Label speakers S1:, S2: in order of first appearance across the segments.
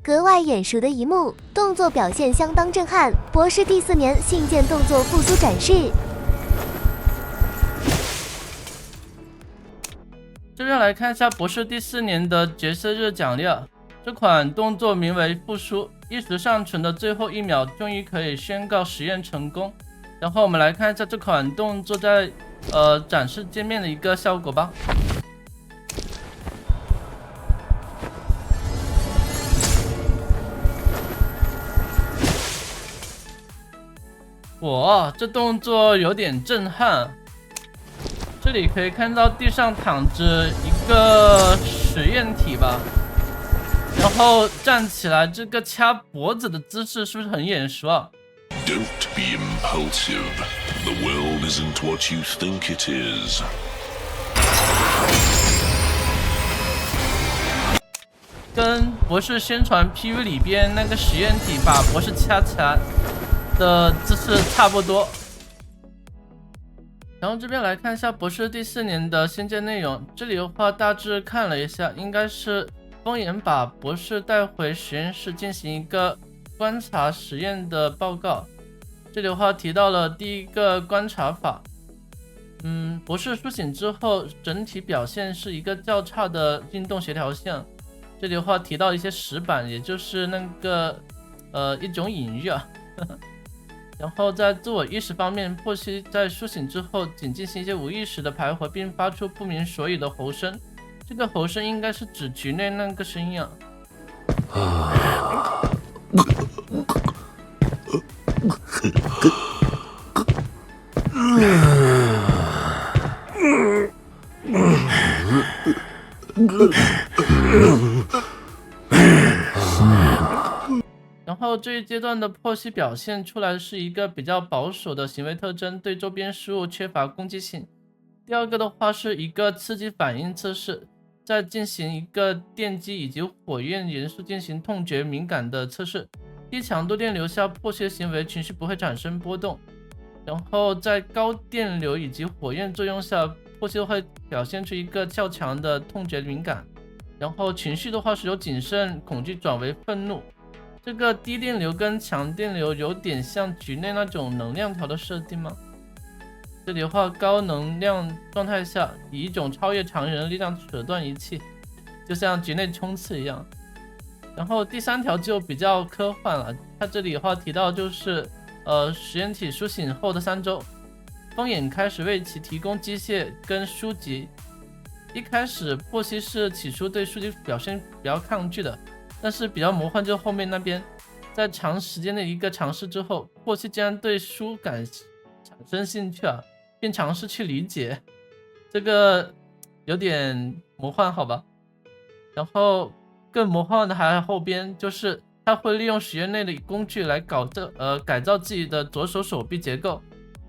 S1: 格外眼熟的一幕，动作表现相当震撼。博士第4年信件动作复苏展示。
S2: 这边来看一下博士第4年的角色日奖励啊，这款动作名为复苏，一时尚存的最后1秒，终于可以宣告实验成功。然后我们来看一下这款动作在展示界面的一个效果吧。哇，这动作有点震撼。这里可以看到地上躺着一个实验体吧，然后站起来，这个掐脖子的姿势是不是很眼熟啊？
S3: Don't be impulsive. The world isn't what you think it is.
S2: 跟博士宣传 PV 里边那个实验体把博士掐起来的姿势差不多。然后这边来看一下博士第4年的信件内容，这里的话大致看了一下，应该是风言把博士带回实验室进行一个观察实验的报告。这里的话提到了第一个观察法，博士苏醒之后整体表现是一个较差的运动协调性。这里的话提到一些石板，也就是那个一种隐喻啊。然后在自我意识方面，珀西在苏醒之后仅进行一些无意识的徘徊，并发出不明所以的吼声。这个吼声应该是指局内那个声音啊。然后这一阶段的珀西表现出来是一个比较保守的行为特征，对周边事物缺乏攻击性。第二个的话是一个刺激反应测试，再进行一个电击以及火焰元素进行痛觉敏感的测试。低强度电流下，珀西的行为情绪不会产生波动。然后在高电流以及火焰作用下，珀西会表现出一个较强的痛觉敏感。然后情绪的话是由谨慎、恐惧转为愤怒。这个低电流跟强电流有点像局内那种能量条的设定吗？这里的话，高能量状态下以一种超越常人的力量扯断仪器，就像局内冲刺一样。然后第3条就比较科幻了，它这里的话提到就是实验体苏醒后的3周，风眼开始为其提供机械跟书籍。一开始珀西是起初对书籍表现比较抗拒的，但是比较魔幻就是后面那边，在长时间的一个尝试之后，珀西竟然对书产生兴趣啊，并尝试去理解，这个有点魔幻好吧。然后更魔幻的还后边，就是他会利用实验内的工具来改造自己的左手手臂结构，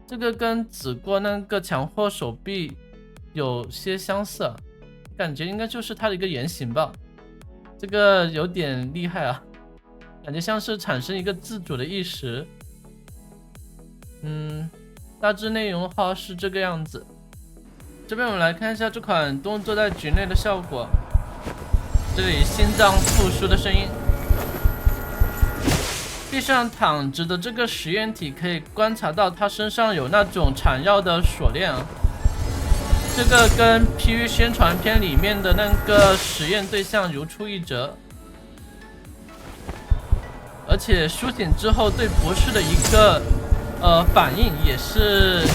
S2: 这个跟子过那个强化手臂有些相似啊，感觉应该就是他的一个原型吧。这个有点厉害啊，感觉像是产生一个自主的意识。大致内容的话是这个样子。这边我们来看一下这款动作在局内的效果。这里心脏复苏的声音。地上躺着的这个实验体可以观察到它身上有那种缠绕的锁链啊。这个跟 PV 宣传片里面的那个实验对象如出一辙，而且苏醒之后对博士的一个反应也是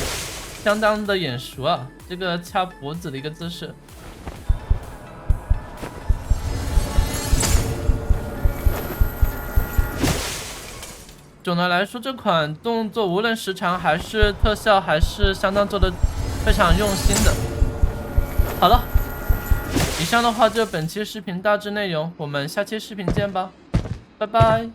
S2: 相当的眼熟啊，这个掐脖子的一个姿势。总的来说，这款动作无论时长还是特效还是相当做的非常用心的。好了，以上的话就是本期视频大致内容，我们下期视频见吧，拜拜。